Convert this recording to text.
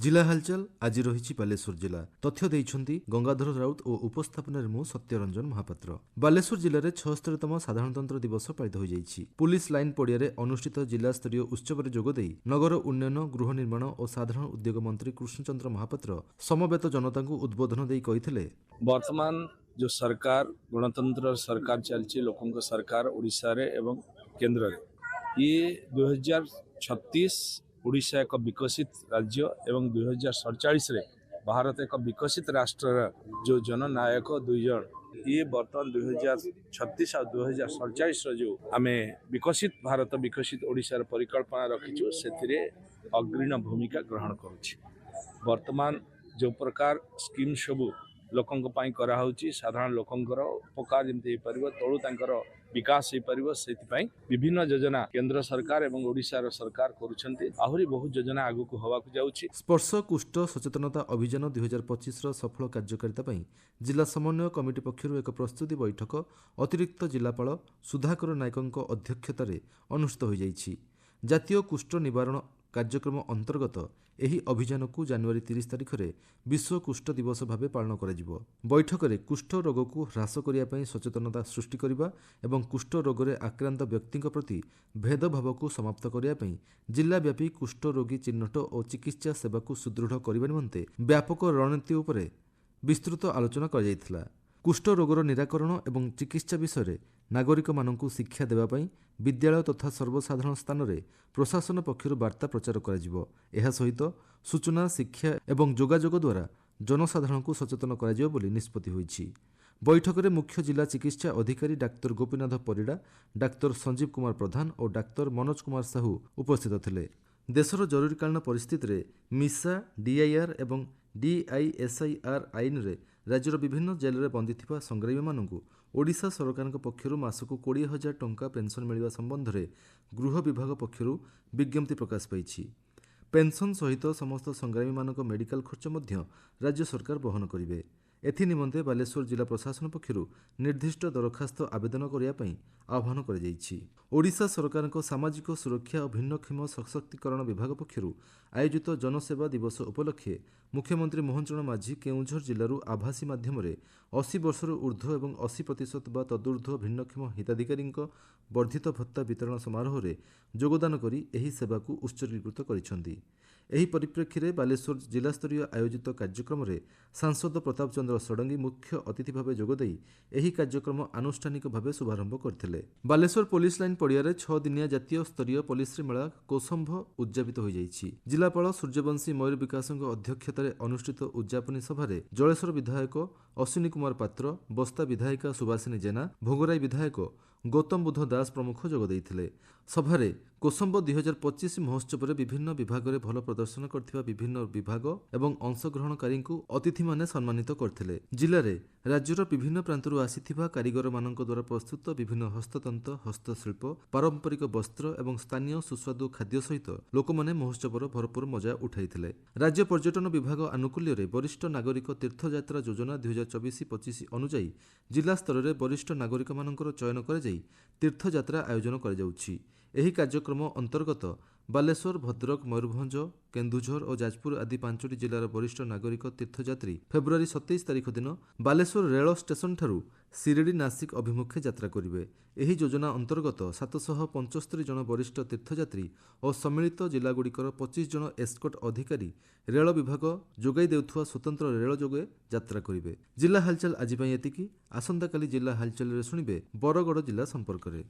जिला हालचाल आज रही बालेश्वर जिला तथ्य देइछन्ति गंगाधर राउत और उपस्थापन मु सत्यरंजन महापात्र। बालेश्वर जिले में 76तम साधारणतंत्र दिवस पालित हो जाइछि। पुलिस लाइन पड़िया अनुष्ठित जिला स्तरीय उत्सव जोगदे नगर उन्नयन गृह निर्माण और साधारण उद्योग मंत्री कृष्णचंद्र महापात्र समवेत जनता को उद्बोधन देई कहिथिले, वर्तमान जो सरकार गणतंत्र सरकार चलती लोकों को सरकार ओडिशा रे एवं केंद्र रे ये 2036 ओडिशा एक विकसित राज्य एवं 2047 रे भारत एक विकसित राष्ट्र जो जननायक दुई जन ये वर्तमान 2036 और 2047 जो आम विकसित भारत विकसित ओडिशा परिकल्पना रखीचु से अग्रणी भूमिका ग्रहण करुछि। वर्तमान जो प्रकार स्कीम सबू लोकों पाई कराउछि साधारण लोकंकर उपकार जमती हो पारिबो तळु तांकर विकास हो पारिबो सेति विभिन्न योजना केंद्र सरकार एवं ओडिशा सरकार करुछन्ति। आहुरी बहुत योजना आगु को हवा को जाउछि। स्पर्श कुष्ठ सचेतनता अभियान 2025 सफल कार्यकारिता पई जिला समन्वय कमिटी पक्षरु एक प्रस्तुति बैठक अतिरिक्त जिलापाल सुधाकर नायकଙ୍କ अध्यक्षतारे अनुष्ठित हो जाइछि। जातीय कुष्ठ निवारण कार्यक्रम अंतर्गत एही अभियान को जनवरी 30 तारिख में विश्व कुष्ठ दिवस भाव पालन करा। बैठक में कुष्ठ रोग को ह्रास करने सचेतनता सृष्टि करने और कुष्ठ रोग में आक्रांत व्यक्ति प्रति भेदभाव को समाप्त करने जिलाव्यापी कुष्ठ रोगी चिन्हट और चिकित्सा सेवा को सुदृढ़ करने निमंते व्यापक रणनीति उपरे विस्तृत आलोचना कर कुष्ठ रोगर निराकरण और चिकित्सा विषय नागरिक मानकु शिक्षा देवाई विद्यालय तथा सर्वसाधारण स्थान में प्रशासन पक्षर वार्ता प्रचार करा सहित सूचना शिक्षा और जोगाजोग द्वारा जनसाधारण को सचेतन करा निष्पत्ति होइछि। बैठक में मुख्य जिला चिकित्सा अधिकारी डाक्तर गोपीनाथ परिड़ा, डाक्तर संजीव कुमार प्रधान और डाक्तर मनोज कुमार साहू उपस्थित थिले। देशर जरूरीकालीन परिस्थिति में मिसा डीआईआर और डीआईएसआईआर आईन रे राज्यर विभिन्न जेल में बंदी थिबा संग्रामी मानकु ओडिशा सरकार पक्षर मासकु 20,000 टंका पेंशन मिलवा संबंध में गृह विभाग पक्षर विज्ञप्ति प्रकाश पाइछि। पेंशन सहित समस्त संग्रामी मानक मेडिकल खर्च मध्य राज्य सरकार बहन करिवे। एथि निमंते बालेश्वर जिला प्रशासन पक्षर निर्दिष्ट दरखास्त आवेदन करने आह्वान कर ओडिशा सरकार सामाजिक सुरक्षा और भिन्नक्षम सशक्तिकरण विभाग पक्षर आयोजित जनसेवा दिवस उपलक्षे मुख्यमंत्री मोहन चरण माझी केउझर जिलूर आभासी माध्यम 80 वर्षर ऊर्ध्व और 80% बा तदूर्ध्व भिन्नक्षम हिताधिकारी वर्धित भत्ता वितरण समारोह में योगदान करी एही सेवा को उत्सर्गीकृत करिसेंति। एही परिप्रेक्षी में बालेश्वर जिलास्तरीय आयोजित कार्यक्रम में सांसद प्रताप चंद्र षडंगी मुख्य अतिथि भाव जोगदेई एही कार्यक्रम आनुष्ठानिक भाव शुभारंभ करथिले। बालेश्वर पुलिस लाइन पड़िया 6 दिनिया जातीय स्तरीय पुलिस मेला कोसंभ उद्यापित हो जाइछि। जिलापाल सूर्यवंशी मयूर विकास अध्यक्षतार अनुष्ठित उद्यापनी सभारे जलेश्वर विधायक अश्विनी कुमार पात्र, बस्ता विधायिका सुभाषिनी जेना, भोगराई विधायक गौतम बुद्ध दास प्रमुख जोगदेइथिले। सभारे कोसंभ 2025 महोत्सव में विभिन्न विभाग में भल प्रदर्शन करथिबा विभिन्न विभाग एवं अंशग्रहणकारी अतिथि माने सम्मानित करथिले। जिले में राज्यर विभिन्न प्रांतरू आसीथिबा कारीगर मानक द्वारा प्रस्तुत विभिन्न हस्ततंत्र, हस्तशिल्प, पारंपरिक वस्त्र एवं स्थानीय सुस्वादु खाद्य सहित लोक माने महोत्सवर भरपूर मजा उठाइथिले। राज्य पर्यटन विभाग आनुकूल्य रे वरिष्ठ नागरिक तीर्थयात्रा योजना 2024-25 अनुଯାयी जिला स्तर में वरिष्ठ नागरिक मानकर चयन कर तीर्थयात्रा आयोजन कर जाउछि। एही कार्यक्रम अंतर्गत बालेश्वर, भद्रक, मयूरभंज, केन्दुझर और जाजपुर आदि 5टी जिलार वरिष्ठ नागरिक तीर्थयात्री फेब्रुआरी 27 तारिख दिन बालेश्वर रेल स्टेशन ठारू सिरिडी नासिक अभिमुखे यात्रा करिवे। एही योजना अंतर्गत 775 जन वरिष्ठ तीर्थयात्री और सम्मिलित जिलागुड़िकर 25 जन एस्कॉर्ट अधिकारी रेल विभाग जोगाई देउथुवा स्वतंत्र रेल जोगे यात्रा करिवे। जिला हालचाल आज पई एतिकी। आसंता काली जिला हालचाल रे सुनिबे बरगड़ जिला संपर्क रे।